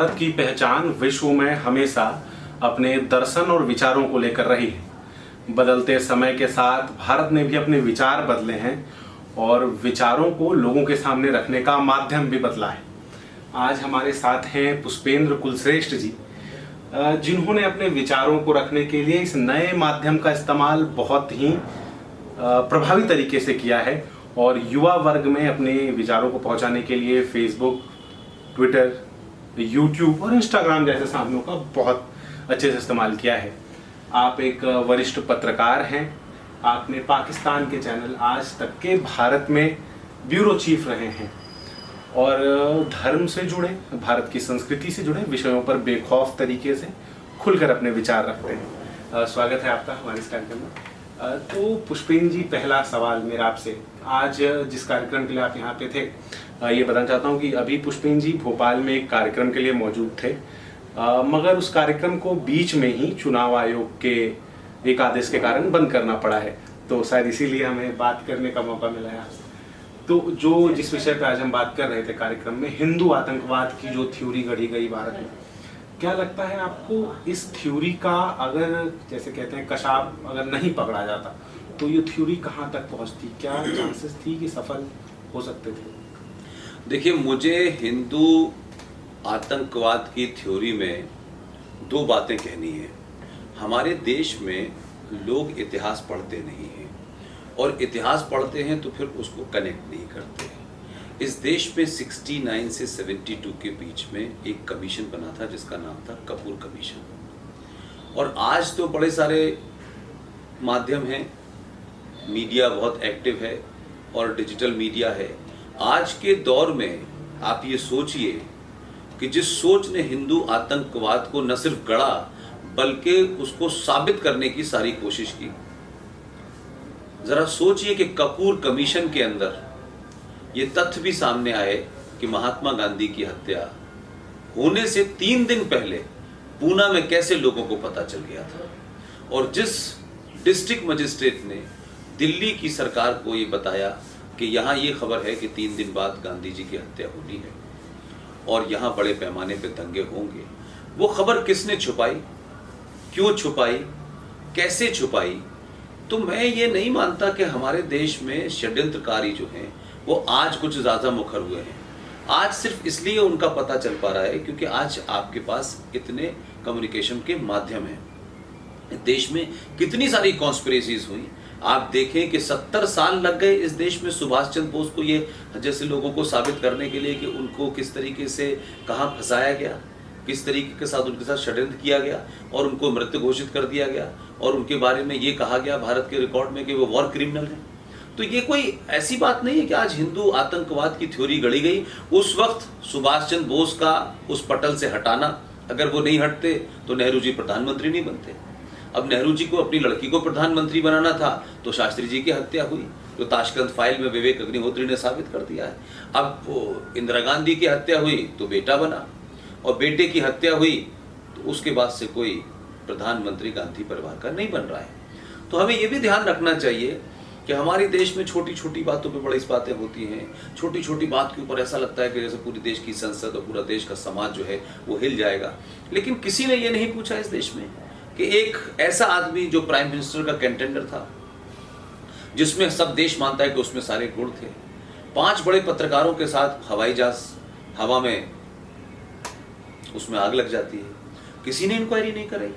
भारत की पहचान विश्व में हमेशा अपने दर्शन और विचारों को लेकर रही है। बदलते समय के साथ भारत ने भी अपने विचार बदले हैं और विचारों को लोगों के सामने रखने का माध्यम भी बदला है। आज हमारे साथ हैं पुष्पेंद्र कुलश्रेष्ठ जी, जिन्होंने अपने विचारों को रखने के लिए इस नए माध्यम का इस्तेमाल बहुत ही प्रभावी तरीके से किया है और युवा वर्ग में अपने विचारों को पहुंचाने के लिए फेसबुक, ट्विटर, यूट्यूब और इंस्टाग्राम जैसे साधनों का बहुत अच्छे से इस्तेमाल किया है। आप एक वरिष्ठ पत्रकार हैं। आपने पाकिस्तान के चैनल आज तक के भारत में ब्यूरो चीफ रहे हैं और धर्म से जुड़े, भारत की संस्कृति से जुड़े विषयों पर बेखौफ तरीके से खुलकर अपने विचार रखते हैं। स्वागत है आपका हमारे इस कार्यक्रम में। तो पुष्पेंद्र जी, पहला सवाल मेरा आपसे, आज जिस कार्यक्रम के लिए आप यहाँ पे थे, ये बताना चाहता हूँ कि अभी पुष्पेंद्र जी भोपाल में एक कार्यक्रम के लिए मौजूद थे, मगर उस कार्यक्रम को बीच में ही चुनाव आयोग के एक आदेश के कारण बंद करना पड़ा है, तो शायद इसीलिए हमें बात करने का मौका मिला है आपसे। तो जिस विषय पे आज हम बात कर रहे थे कार्यक्रम में, हिंदू आतंकवाद की जो थ्योरी गढ़ी गई भारत में, क्या लगता है आपको इस थ्योरी का, अगर जैसे कहते हैं कशाप अगर नहीं पकड़ा जाता तो ये थ्योरी कहाँ तक पहुँचती? क्या चांसेस थी कि सफल हो सकते थे? देखिए, मुझे हिंदू आतंकवाद की थ्योरी में दो बातें कहनी है। हमारे देश में लोग इतिहास पढ़ते नहीं हैं और इतिहास पढ़ते हैं तो फिर उसको कनेक्ट नहीं करते हैं। इस देश में 69 से 72 के बीच में एक कमीशन बना था जिसका नाम था कपूर कमीशन, और आज तो बड़े सारे माध्यम हैं, मीडिया बहुत एक्टिव है और डिजिटल मीडिया है। आज के दौर में आप ये सोचिए कि जिस सोच ने हिंदू आतंकवाद को न सिर्फ गढ़ा बल्कि उसको साबित करने की सारी कोशिश की। जरा सोचिए कि कपूर कमीशन के अंदर ये तथ्य भी सामने आए कि महात्मा गांधी की हत्या होने से 3 दिन पहले पूना में कैसे लोगों को पता चल गया था, और जिस डिस्ट्रिक्ट मजिस्ट्रेट ने दिल्ली की सरकार को ये बताया कि यहाँ ये खबर है कि 3 दिन बाद गांधी जी की हत्या होनी है और यहाँ बड़े पैमाने पे दंगे होंगे, वो खबर किसने छुपाई, क्यों छुपाई, कैसे छुपाई? तो मैं ये नहीं मानता कि हमारे देश में षड्यंत्रकारी जो हैं वो आज कुछ ज़्यादा मुखर हुए हैं। आज सिर्फ इसलिए उनका पता चल पा रहा है क्योंकि आज आपके पास इतने कम्युनिकेशन के माध्यम हैं। देश में कितनी सारी कॉन्स्पिरेसीज हुई। आप देखें कि 70 साल लग गए इस देश में सुभाष चंद्र बोस को ये जैसे लोगों को साबित करने के लिए कि उनको किस तरीके से कहाँ फंसाया गया, किस तरीके के साथ उनके साथ षड्यंत्र किया गया और उनको मृत घोषित कर दिया गया और उनके बारे में ये कहा गया भारत के रिकॉर्ड में कि वो वॉर क्रिमिनल हैं। तो ये कोई ऐसी बात नहीं है कि आज हिंदू आतंकवाद की थ्योरी गढ़ी गई। उस वक्त सुभाष चंद्र बोस का उस पटल से हटाना, अगर वो नहीं हटते तो नेहरू जी प्रधानमंत्री नहीं बनते। अब नेहरू जी को अपनी लड़की को प्रधानमंत्री बनाना था तो शास्त्री जी की हत्या हुई, जो ताशकंद फाइल में विवेक अग्निहोत्री ने साबित कर दिया है। अब वो इंदिरा गांधी की हत्या हुई तो बेटा बना, और बेटे की हत्या हुई तो उसके बाद से कोई प्रधानमंत्री गांधी परिवार का नहीं बन रहा है। तो हमें ये भी ध्यान रखना चाहिए कि हमारे देश में छोटी छोटी बातों पे बड़ी बातें होती हैं। छोटी छोटी बात के ऊपर ऐसा लगता है कि जैसे पूरे देश की संसद और पूरा देश का समाज जो है वो हिल जाएगा। लेकिन किसी ने ये नहीं पूछा इस देश में कि एक ऐसा आदमी जो प्राइम मिनिस्टर का कंटेंडर था, जिसमें सब देश मानता है कि उसमें सारे गुण थे, 5 बड़े पत्रकारों के साथ हवाई जहाज हवा में उसमें आग लग जाती है, किसी ने इंक्वायरी नहीं कराई।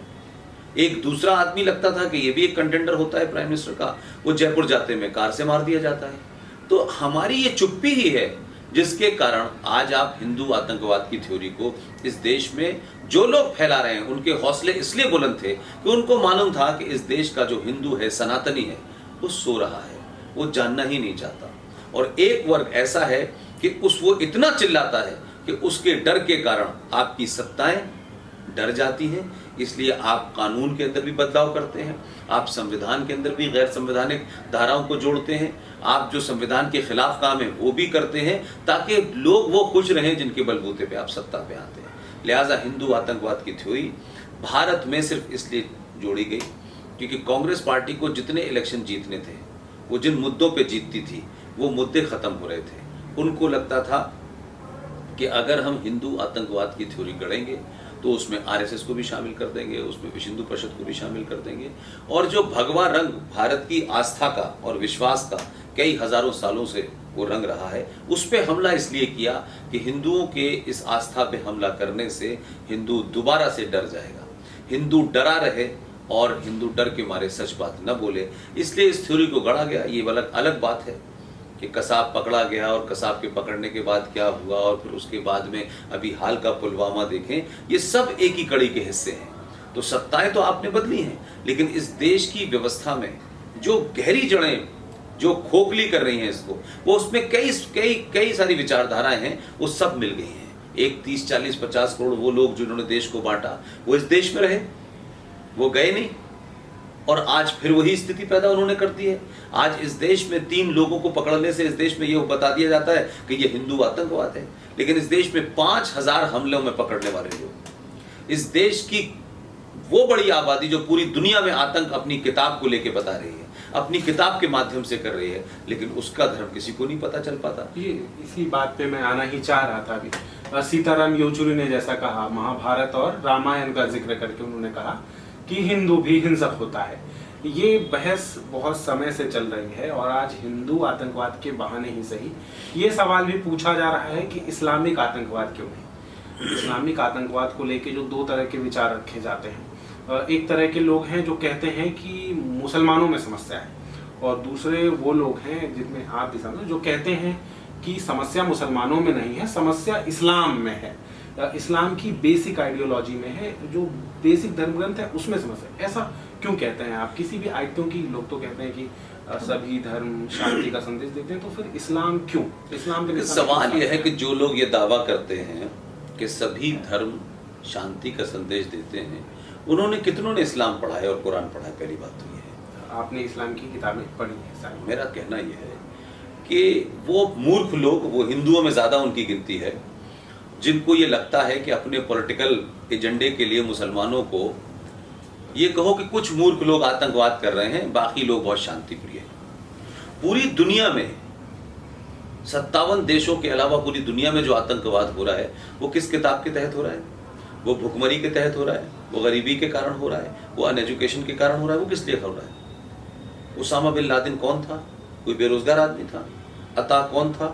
एक दूसरा आदमी लगता था कि ये भी एक कंटेंडर होता है प्राइम मिनिस्टर का, वो जयपुर जाते में कार से मार दिया जाता है। तो हमारी ये चुप्पी ही है जिसके कारण आज आप हिंदू आतंकवाद की थ्योरी को इस देश में जो लोग फैला रहे हैं, उनके हौसले इसलिए बुलंद थे कि उनको मालूम था कि इस देश का जो हिंदू है, सनातनी है, वो सो रहा है, वो जानना ही नहीं चाहता। और एक वर्ग ऐसा है कि वो इतना चिल्लाता है कि उसके डर के कारण आपकी सत्ताएं डर जाती हैं। इसलिए आप कानून के अंदर भी बदलाव करते हैं, आप संविधान के अंदर भी गैर संवैधानिक धाराओं को जोड़ते हैं, आप जो संविधान के खिलाफ काम है वो भी करते हैं, ताकि लोग वो खुश रहें जिनके बलबूते पे आप सत्ता पे आते हैं। लिहाजा हिंदू आतंकवाद की थ्योरी भारत में सिर्फ इसलिए जोड़ी गई क्योंकि कांग्रेस पार्टी को जितने इलेक्शन जीतने थे, वो जिन मुद्दों पे जीतती थी वो मुद्दे खत्म हो रहे थे। उनको लगता था कि अगर हम हिंदू आतंकवाद की थ्योरी गढ़ेंगे तो उसमें आरएसएस को भी शामिल कर देंगे, उसमें विश्व हिंदू परिषद को भी शामिल कर देंगे, और जो भगवा रंग भारत की आस्था का और विश्वास का कई हजारों सालों से वो रंग रहा है, उस पे हमला इसलिए किया कि हिंदुओं के इस आस्था पे हमला करने से हिंदू दोबारा से डर जाएगा, हिंदू डरा रहे और हिंदू डर के मारे सच बात न बोले, इसलिए इस थ्योरी को गढ़ा गया। ये अलग बात है कि कसाब पकड़ा गया और कसाब के पकड़ने के बाद क्या हुआ, और फिर उसके बाद में अभी हाल का पुलवामा देखें, ये सब एक ही कड़ी के हिस्से हैं। तो सत्ताएं तो आपने बदली हैं, लेकिन इस देश की व्यवस्था में जो गहरी जड़ें जो खोखली कर रही हैं इसको, वो उसमें कई सारी विचारधाराएं हैं, वो सब मिल गई हैं। एक 30, 40, 50 करोड़ वो लोग जिन्होंने देश को बांटा, वो इस देश में रहे, वो गए नहीं, और आज फिर वही स्थिति पैदा उन्होंने कर दी है। आज इस देश में 3 लोगों को पकड़ने से इस देश में ये बता दिया जाता है कि ये हिंदू आतंकवाद है, लेकिन इस देश में 5000 हमलों में पकड़ने वाले लोग, इस देश की वो बड़ी आबादी जो पूरी दुनिया में आतंक अपनी किताब को लेके बता रही है, अपनी किताब के माध्यम से कर रही है, लेकिन उसका धर्म किसी को नहीं पता चल पाता। ये इसी बात पे मैं आना ही चाह रहा था अभी। सीताराम येचुरी ने जैसा कहा, महाभारत और रामायण का जिक्र करके उन्होंने कहा कि हिंदू भी हिंसक होता है। ये बहस बहुत समय से चल रही है और आज हिंदू आतंकवाद के बहाने ही सही ये सवाल भी पूछा जा रहा है कि इस्लामिक आतंकवाद क्यों नहीं। इस्लामिक आतंकवाद को लेके जो 2 तरह के विचार रखे जाते हैं, एक तरह के लोग हैं जो कहते हैं कि मुसलमानों में समस्या है, और दूसरे वो लोग हैं जिनमें आप भी समझो जो कहते हैं कि समस्या मुसलमानों में नहीं है, समस्या इस्लाम में है, इस्लाम की बेसिक आइडियोलॉजी में है, जो बेसिक धर्म ग्रंथ है उसमें समस्या। ऐसा क्यों कहते हैं आप? किसी भी आयतों की लोग तो कहते हैं कि सभी धर्म शांति का संदेश देते हैं, तो फिर इस्लाम क्यों? इस्लाम के सवाल यह है कि जो लोग ये दावा करते हैं कि सभी धर्म शांति का संदेश देते हैं, उन्होंने कितनों ने इस्लाम पढ़ा है और कुरान पढ़ा है? पहली बात तो ये है। आपने इस्लाम की किताबें पढ़ी है सारी। मेरा कहना यह है कि वो मूर्ख लोग, वो हिंदुओं में ज्यादा उनकी गिनती है, जिनको ये लगता है कि अपने पॉलिटिकल एजेंडे के लिए मुसलमानों को ये कहो कि कुछ मूर्ख लोग आतंकवाद कर रहे हैं, बाकी लोग बहुत शांति प्रिय हैं। पूरी दुनिया में 57 देशों के अलावा पूरी दुनिया में जो आतंकवाद हो रहा है वो किस किताब के तहत हो रहा है? वो भुखमरी के तहत हो रहा है, वो गरीबी के कारण हो रहा है, वो अनएजुकेशन के कारण हो रहा है। वो किस लिए हो रहा है? उसामा बिन लादेन कौन था? कोई बेरोजगार आदमी था? अता कौन था?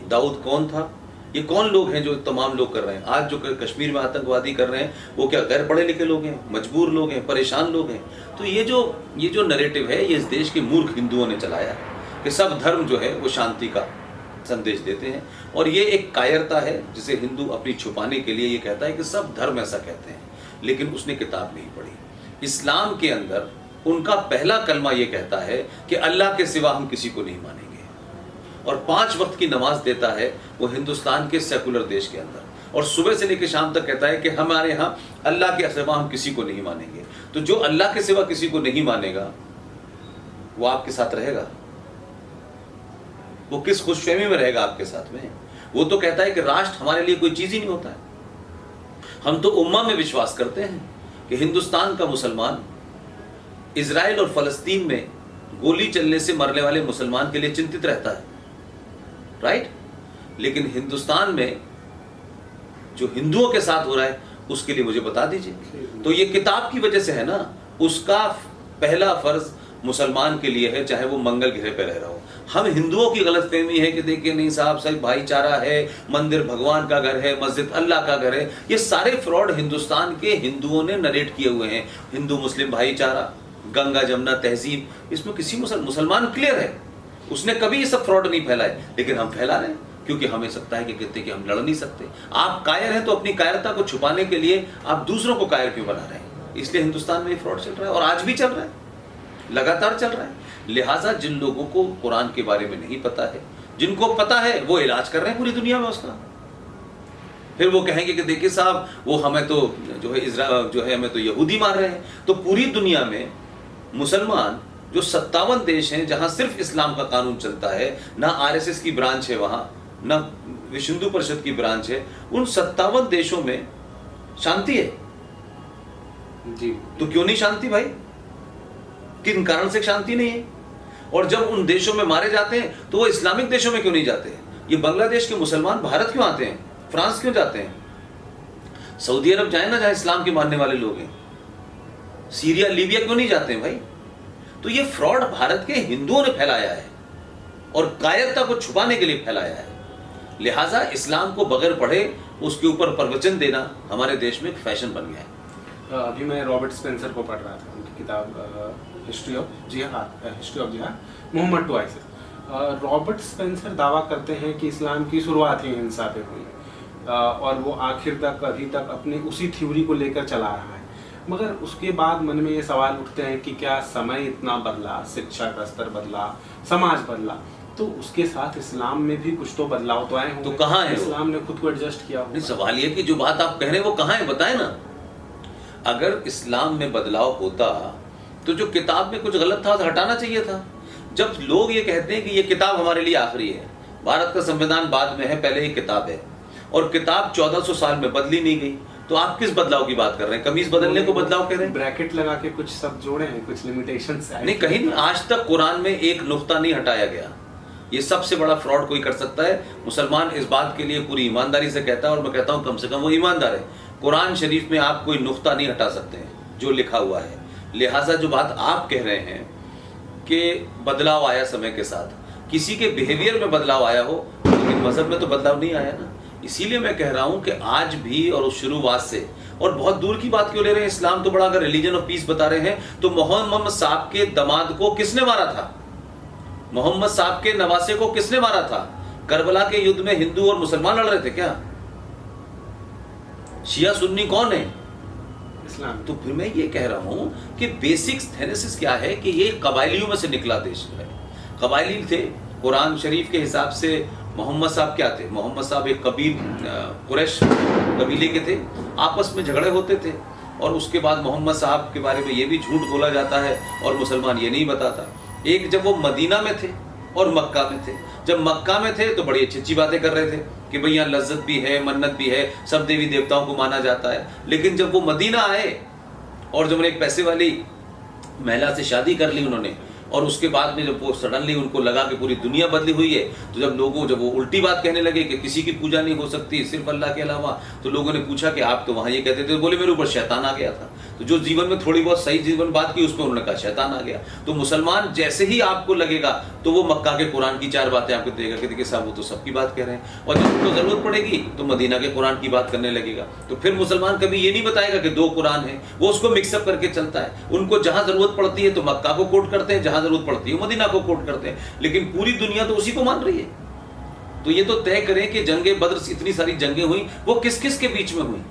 दाऊद कौन था? ये कौन लोग हैं जो तमाम लोग कर रहे हैं? आज जो कश्मीर में आतंकवादी कर रहे हैं वो क्या गैर पढ़े लिखे लोग हैं, मजबूर लोग हैं, परेशान लोग हैं? तो ये जो नैरेटिव है ये इस देश के मूर्ख हिंदुओं ने चलाया कि सब धर्म जो है वो शांति का संदेश देते हैं, और ये एक कायरता है जिसे हिंदू अपनी छुपाने के लिए ये कहता है कि सब धर्म ऐसा कहते हैं, लेकिन उसने किताब नहीं पढ़ी। इस्लाम के अंदर उनका पहला कलमा ये कहता है कि अल्लाह के सिवा हम किसी को नहीं मानेंगे, और 5 वक्त की नमाज देता है वो हिंदुस्तान के सेकुलर देश के अंदर, और सुबह से लेकर शाम तक कहता है कि हमारे यहाँ अल्लाह के सिवा हम किसी को नहीं मानेंगे। तो जो अल्लाह के सिवा किसी को नहीं मानेगा वो आपके साथ रहेगा? वो किस खुशफहमी में रहेगा आपके साथ में? वो तो कहता है कि राष्ट्र हमारे लिए कोई चीज ही नहीं होता है। हम तो उम्मा में विश्वास करते हैं कि हिंदुस्तान का मुसलमान इजराइल और फलस्तीन में गोली चलने से मरने वाले मुसलमान के लिए चिंतित रहता है, राइट? लेकिन हिंदुस्तान में जो हिंदुओं के साथ हो रहा है उसके लिए मुझे बता दीजिए। तो ये किताब की वजह से है ना। उसका पहला फर्ज मुसलमान के लिए है, चाहे वो मंगल ग्रह पे रह रहा हो। हम हिंदुओं की गलतफहमी है कि देखिए नहीं साहब, सही भाईचारा है, मंदिर भगवान का घर है, मस्जिद अल्लाह का घर है। ये सारे फ्रॉड हिंदुस्तान के हिंदुओं ने नरेट किए हुए हैं। हिंदू मुस्लिम भाईचारा, गंगा जमुना तहजीब, इसमें किसी मुसलमान क्लियर है, उसने कभी ये सब फ्रॉड नहीं फैलाए, लेकिन हम फैला रहे हैं क्योंकि हमें सकता है कि कहते कि हम लड़ नहीं सकते। आप कायर हैं तो अपनी कायरता को छुपाने के लिए आप दूसरों को कायर क्यों बना रहे हैं? इसलिए हिंदुस्तान में ये फ्रॉड चल रहा है और आज भी चल रहा है, लगातार चल रहा है। लिहाजा जिन लोगों को कुरान के बारे में नहीं पता है, जिनको पता है वो इलाज कर रहे हैं पूरी दुनिया में उसका। फिर वो कहेंगे कि देखिए साहब वो हमें तो जो है हमें तो यहूदी मार रहे हैं। तो पूरी दुनिया में मुसलमान जो 57 देश हैं जहां सिर्फ इस्लाम का कानून चलता है, ना आरएसएस की ब्रांच है वहां, ना विश्व हिंदू परिषद की ब्रांच है, उन 57 देशों में शांति है जी। तो क्यों नहीं शांति भाई? किन कारण से शांति नहीं है? और जब उन देशों में मारे जाते हैं तो वो इस्लामिक देशों में क्यों नहीं जाते हैं? ये बांग्लादेश के मुसलमान भारत क्यों आते हैं? फ्रांस क्यों जाते हैं? सऊदी अरब जाए ना, जहां इस्लाम के मानने वाले लोग हैं। सीरिया, लीबिया क्यों नहीं जाते हैं भाई? तो ये फ्रॉड भारत के हिंदुओं ने फैलाया है और कायरता को छुपाने के लिए फैलाया है। लिहाजा इस्लाम को बगैर पढ़े उसके ऊपर प्रवचन देना हमारे देश में एक फैशन बन गया है। अभी मैं रॉबर्ट स्पेंसर को पढ़ रहा था, उनकी किताब हिस्ट्री ऑफ जिहाद, Muhammad to ISIS. Robert Spencer दावा करते हैं कि इस्लाम की शुरुआत ही हिंसा पे हुई और वो आखिर तक अभी तक अपनी उसी थ्योरी को लेकर चला रहा है। मगर उसके बाद मन में ये सवाल उठते हैं कि क्या समय इतना बदला, शिक्षा का स्तर बदला, समाज बदला, तो उसके साथ इस्लाम में भी कुछ तो बदलाव तो आए होंगे। तो कहाँ है इस्लाम ने खुद को एडजस्ट किया होगा। सवाल ये कि जो बात आप कह रहे हैं वो कहाँ है, बताएं ना। अगर इस्लाम में बदलाव होता तो जो किताब में कुछ गलत था तो हटाना चाहिए था। जब लोग ये कहते हैं कि ये किताब हमारे लिए आखिरी है, भारत का संविधान बाद में है, पहले ये किताब है और किताब 1400 साल में बदली नहीं गई, तो आप किस बदलाव की बात कर रहे हैं? कमीज बदलने को बदलाव कह रहे हैं? ब्रैकेट लगा के कुछ शब्द जोड़े हैं, कुछ लिमिटेशंस नहीं, कहीं आज तक कुरान में एक नुक्ता नहीं हटाया गया। ये सबसे बड़ा फ्रॉड कोई कर सकता है। मुसलमान इस बात के लिए पूरी ईमानदारी से कहता है और मैं कहता हूं कम से कम वो ईमानदार है। कुरान शरीफ में आप कोई नुक्ता नहीं हटा सकते हैं जो लिखा हुआ है। लिहाजा जो बात आप कह रहे हैं कि बदलाव आया समय के साथ, किसी के बिहेवियर में बदलाव आया हो, लेकिन मजहब में तो बदलाव नहीं आया ना। इसीलिए मैं कह रहा हूं कि आज भी और उस शुरुआत से, और बहुत दूर की बात क्यों ले रहे हैं, इस्लाम तो बड़ा अगर रिलीजन ऑफ पीस बता रहे हैं तो मोहम्मद साहब के दामाद को किसने मारा था? मोहम्मद साहब के नवासे को किसने मारा था? करबला के युद्ध में हिंदू और मुसलमान लड़ रहे थे क्या? शिया सुन्नी कौन है? इस्लाम। तो फिर मैं ये कह रहा हूं कि बेसिक थेनेसिस क्या है कि ये कबायलियों में से निकला देश है। कबायली थे। कुरान शरीफ के हिसाब से मोहम्मद साहब क्या थे? मोहम्मद साहब एक कुरैश कबीले के थे, आपस में झगड़े होते थे और उसके बाद मोहम्मद साहब के बारे में ये भी झूठ बोला जाता है और मुसलमान ये नहीं बताता। एक जब वो मदीना में थे और मक्का में थे। जब मक्का में थे तो बड़ी अच्छी अच्छी बातें कर रहे थे कि भाई यहाँ लज्जत भी है, मन्नत भी है, सब देवी देवताओं को माना जाता है। लेकिन जब वो मदीना आए और जब एक पैसे वाली महिला से शादी कर ली उन्होंने, और उसके बाद में जब वो सडनली उनको लगा कि पूरी दुनिया बदली हुई है, तो जब वो उल्टी बात कहने लगे कि किसी की पूजा नहीं हो सकती सिर्फ अल्लाह के अलावा, तो लोगों ने पूछा कि आप तो वहां ये कहते थे, बोले मेरे ऊपर शैतान आ गया था। तो जो जीवन में थोड़ी बहुत सही जीवन बात की उसमें उन्होंने कहा शैतान आ गया। तो मुसलमान जैसे ही आपको लगेगा तो वो मक्का के कुरान की 4 बातें आपको देगा कि देखिए साहब वो तो सबकी बात कह रहे हैं, और जब उनको जरूरत पड़ेगी तो मदीना के कुरान की बात करने लगेगा। तो फिर मुसलमान कभी ये नहीं बताएगा कि 2 कुरान है, वो उसको मिक्सअप करके चलता है। उनको जहां जरूरत पड़ती है तो मक्का को कोट करते हैं, जहां जरूरत पड़ती है मदीना को कोट करते हैं, लेकिन पूरी दुनिया तो उसी को मान रही है। तो ये तो तय करें कि जंगे बद्र से इतनी सारी जंगें हुई वो किस किस के बीच में हुई।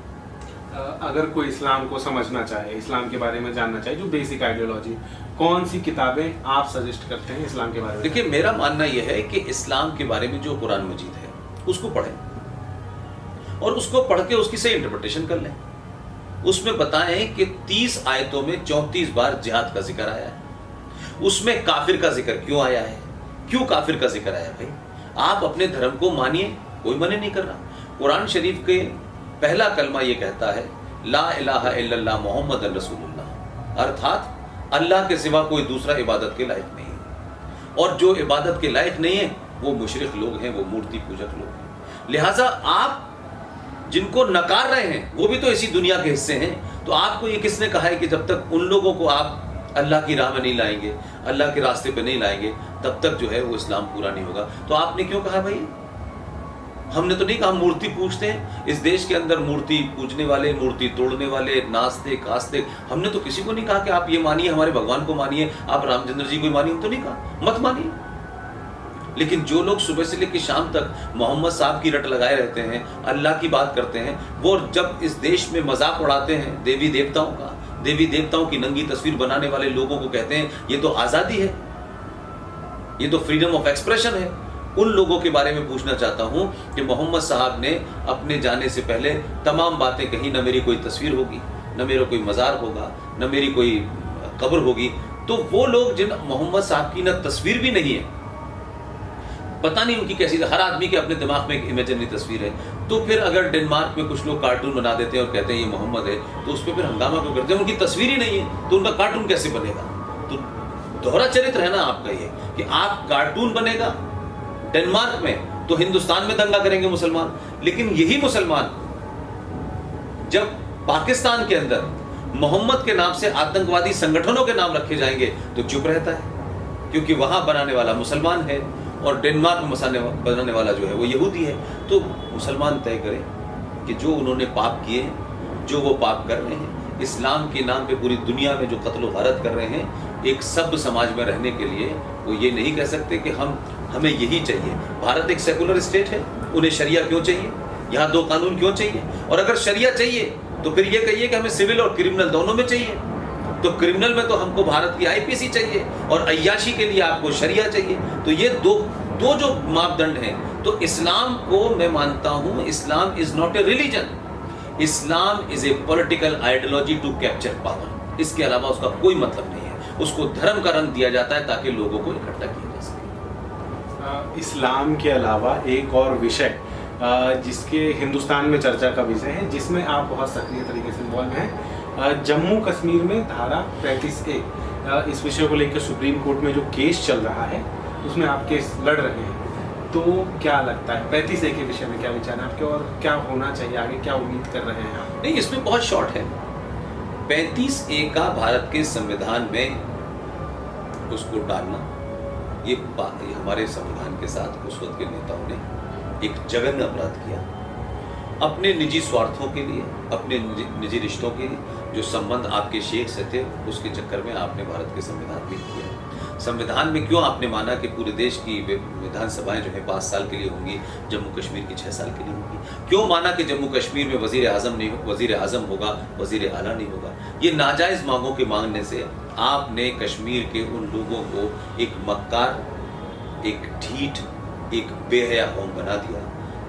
अगर कोई इस्लाम को समझना चाहे, इस्लाम के बारे में जानना चाहे, जो बेसिक आइडियोलॉजी, कौन सी किताबें आप सजेस्ट करते हैं इस्लाम के बारे में? देखिए मेरा मानना यह है कि इस्लाम के बारे में जो कुरान मजीद है उसको पढ़ें और उसको पढ़ के उसकी सही इंटरप्रिटेशन कर लें। उसमें बताएं कि 30 आयतों में 34 बार जिहाद का जिक्र आया है। उसमें काफिर का जिक्र क्यों आया है? क्यों काफिर का जिक्र आया? भाई आप अपने धर्म को मानिए, कोई मना नहीं कर रहा। कुरान शरीफ के पहला कलमा ये कहता है ला इलाहा इल्लल्लाह मुहम्मद रसूलुल्लाह, अर्थात अल्लाह के सिवा कोई दूसरा इबादत के लायक नहीं है, और जो इबादत के लायक नहीं है वो मुशरिक लोग हैं, वो मूर्ति पूजक लोग हैं। लिहाजा आप जिनको नकार रहे हैं वो भी तो इसी दुनिया के हिस्से हैं। तो आपको ये किसने कहा है कि जब तक उन लोगों को आप अल्लाह की राह में नहीं लाएंगे, अल्लाह के रास्ते पे नहीं लाएंगे, तब तक जो है वो इस्लाम पूरा नहीं होगा। तो आपने क्यों कहा भाई? हमने तो नहीं कहा मूर्ति पूजते हैं। इस देश के अंदर मूर्ति पूजने वाले, मूर्ति तोड़ने वाले, नाचते कास्ते, हमने तो किसी को नहीं कहा कि आप ये मानिए, हमारे भगवान को मानिए, आप रामचंद्र जी को मानिए, तो नहीं कहा, मत मानिए। लेकिन जो लोग सुबह से लेकर शाम तक मोहम्मद साहब की रट लगाए रहते हैं, अल्लाह की बात करते हैं, वो जब इस देश में मजाक उड़ाते हैं देवी देवताओं का, देवी देवताओं की नंगी तस्वीर बनाने वाले लोगों को कहते हैं ये तो आजादी है, ये तो फ्रीडम ऑफ एक्सप्रेशन है। उन लोगों के बारे में पूछना चाहता हूं कि मोहम्मद साहब ने अपने जाने से पहले तमाम बातें कही, न मेरी कोई तस्वीर होगी, न मेरा कोई मज़ार होगा, न मेरी कोई कब्र होगी। तो वो लोग जिन मोहम्मद साहब की न तस्वीर भी नहीं है, पता नहीं उनकी कैसी, हर आदमी के अपने दिमाग में एक इमेजिनरी तस्वीर है। तो फिर अगर डेनमार्क में कुछ लोग कार्टून बना देते हैं और कहते हैं ये मोहम्मद है, तो उस पर फिर हंगामा क्यों करते हैं? उनकी तस्वीर ही नहीं है तो उनका कार्टून कैसे बनेगा? तो दोहरा चरित्र है ना आपका ये कि आप कार्टून बनेगा डेनमार्क में तो हिंदुस्तान में दंगा करेंगे मुसलमान। लेकिन यही मुसलमान जब पाकिस्तान के अंदर मोहम्मद के नाम से आतंकवादी संगठनों के नाम रखे जाएंगे तो चुप रहता है, क्योंकि वहां बनाने वाला मुसलमान है और डेनमार्क में बनाने वाला जो है वो यहूदी है। तो मुसलमान तय करें कि जो उन्होंने पाप किए, जो वो पाप कर रहे हैं, इस्लाम के नाम पे पूरी दुनिया में जो कत्ल वारत कर रहे हैं, एक सभ्य समाज में रहने के लिए वो ये नहीं कह सकते कि हमें यही चाहिए। भारत एक सेकुलर स्टेट है, उन्हें शरिया क्यों चाहिए, यहाँ 2 कानून क्यों चाहिए? और अगर शरिया चाहिए तो फिर ये कहिए कि हमें सिविल और क्रिमिनल दोनों में चाहिए। तो क्रिमिनल में तो हमको भारत की आईपीसी चाहिए और अय्याशी के लिए आपको शरिया चाहिए। तो ये दो जो मापदंड हैं। तो इस्लाम को मैं मानता हूं, Islam is not a religion, Islam is a political ideology to capture power. इसके अलावा उसका कोई मतलब नहीं है। उसको धर्म का रंग दिया जाता है ताकि लोगों को इकट्ठा किया जा सके। इस्लाम के अलावा एक और विषय जिसके हिंदुस्तान में चर्चा का विषय है, जिसमें आप बहुत सक्रिय तरीके से इन्वॉल्व हैं, जम्मू कश्मीर में धारा 35A, इस विषय को लेकर सुप्रीम कोर्ट में जो केस चल रहा है उसमें आप केस लड़ रहे हैं। तो क्या लगता है 35A के विषय में क्या विचार है आपके, और क्या होना चाहिए आगे, क्या उम्मीद कर रहे हैं आप? नहीं, इसमें बहुत शॉर्ट है। 35A का भारत के संविधान में उसको डालना, ये हमारे संविधान के साथ उस वक्त के नेताओं ने एक जघन्य अपराध किया। अपने निजी स्वार्थों के लिए, अपने निजी रिश्तों के लिए, जो संबंध आपके शेख से थे, उसके चक्कर में आपने भारत के संविधान में किया। संविधान में क्यों आपने माना कि पूरे देश की विधानसभाएं जो है 5 साल के लिए होंगी, जम्मू कश्मीर की 6 साल के लिए होंगी? क्यों माना कि जम्मू कश्मीर में वजीर आजम होगा, वजीर आला नहीं होगा? ये नाजायज मांगों के मांगने से आपने कश्मीर के उन लोगों को एक मक्कार, एक ढीठ, एक बेहया कौम बना दिया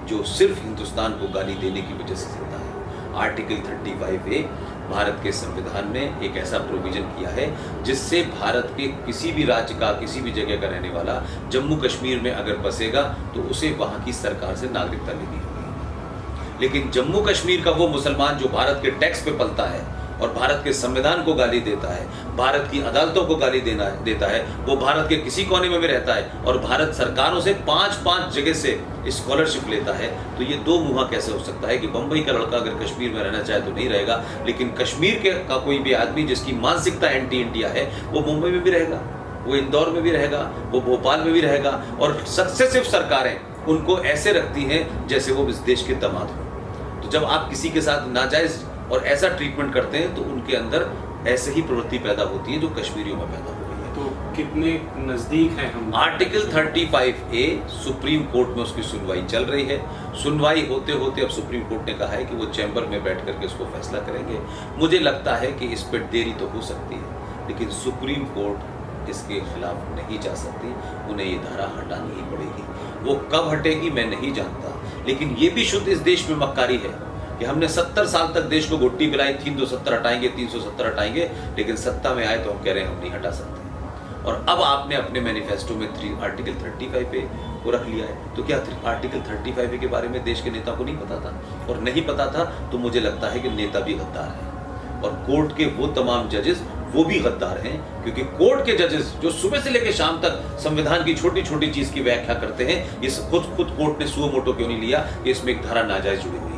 जो सिर्फ हिंदुस्तान को गाली देने की वजह से जिंदा है। आर्टिकल 35A भारत के संविधान में एक ऐसा प्रोविजन किया है जिससे भारत के किसी भी राज्य का, किसी भी जगह का रहने वाला जम्मू कश्मीर में अगर बसेगा तो उसे वहां की सरकार से नागरिकता लेनी होगी। लेकिन जम्मू कश्मीर का वो मुसलमान जो भारत के टैक्स पे पलता है और भारत के संविधान को गाली देता है, भारत की अदालतों को गाली देता है, वो भारत के किसी कोने में भी रहता है और भारत सरकारों से 5-5 जगह से स्कॉलरशिप लेता है, तो ये दो मुहा कैसे हो सकता है कि बंबई का लड़का अगर कश्मीर में रहना चाहे तो नहीं रहेगा, लेकिन कश्मीर का कोई भी आदमी जिसकी मानसिकता एंटी इंडिया है वो मुंबई में भी रहेगा, वो इंदौर में भी रहेगा, वो भोपाल में भी रहेगा। और सक्सेसिव सरकारें उनको ऐसे रखती हैं जैसे वो इस देश के दामाद हों। तो जब आप किसी के साथ नाजायज और ऐसा ट्रीटमेंट करते हैं तो उनके अंदर ऐसे ही प्रवृत्ति पैदा होती है जो कश्मीरियों में पैदा हो गई है। तो कितने नजदीक हैं हम? आर्टिकल 35A सुप्रीम कोर्ट में उसकी सुनवाई चल रही है। सुनवाई होते होते अब सुप्रीम कोर्ट ने कहा है कि वो चैम्बर में बैठ करके उसको फैसला करेंगे। मुझे लगता है कि इस पर देरी तो हो सकती है, लेकिन सुप्रीम कोर्ट इसके खिलाफ नहीं जा सकती, उन्हें ये धारा हटानी ही पड़ेगी। वो कब हटेगी मैं नहीं जानता, लेकिन ये भी शुद्ध इस देश में मक्कारी है कि हमने 70 साल तक देश को घुट्टी पिलाई, 370 हटाएंगे, 370 हटाएंगे, लेकिन सत्ता में आए तो हम कह रहे हैं हम नहीं हटा सकते। और अब आपने अपने मैनिफेस्टो में आर्टिकल 35A को रख लिया है, तो क्या आर्टिकल 35A के बारे में देश के नेता को नहीं पता था? और नहीं पता था तो मुझे लगता है कि नेता भी गद्दार है और कोर्ट के वो तमाम जजेस वो भी गद्दार हैं, क्योंकि कोर्ट के जजेस जो सुबह से लेकर शाम तक संविधान की छोटी छोटी चीज की व्याख्या करते हैं, ये खुद कोर्ट ने सुओ मोटो क्यों नहीं लिया कि इसमें एक धारा नाजायज जुड़ी हुई है।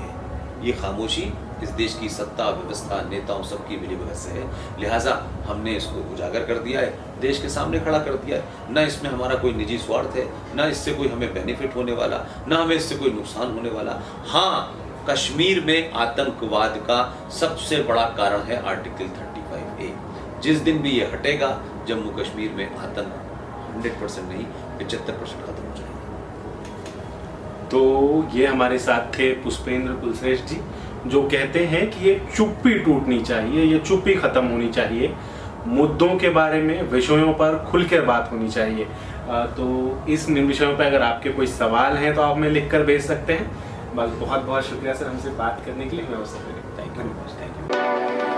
ये खामोशी इस देश की सत्ता व्यवस्था नेताओं सबकी मिलीभगत से है, लिहाजा हमने इसको उजागर कर दिया है, देश के सामने खड़ा कर दिया है। न इसमें हमारा कोई निजी स्वार्थ है, न इससे कोई हमें बेनिफिट होने वाला, न हमें इससे कोई नुकसान होने वाला। हाँ, कश्मीर में आतंकवाद का सबसे बड़ा कारण है आर्टिकल 35A। जिस दिन भी ये हटेगा जम्मू कश्मीर में आतंक 100% नहीं 75% खत्म हो जाएगा। तो ये हमारे साथ थे पुष्पेंद्र कुलश्रेष्ठ जी, जो कहते हैं कि ये चुप्पी टूटनी चाहिए, ये चुप्पी खत्म होनी चाहिए, मुद्दों के बारे में, विषयों पर खुलकर बात होनी चाहिए। तो इस विषयों पर अगर आपके कोई सवाल हैं तो आप हमें लिख कर भेज सकते हैं। बस बहुत बहुत शुक्रिया सर हमसे बात करने के लिए। मैं थैंक यू।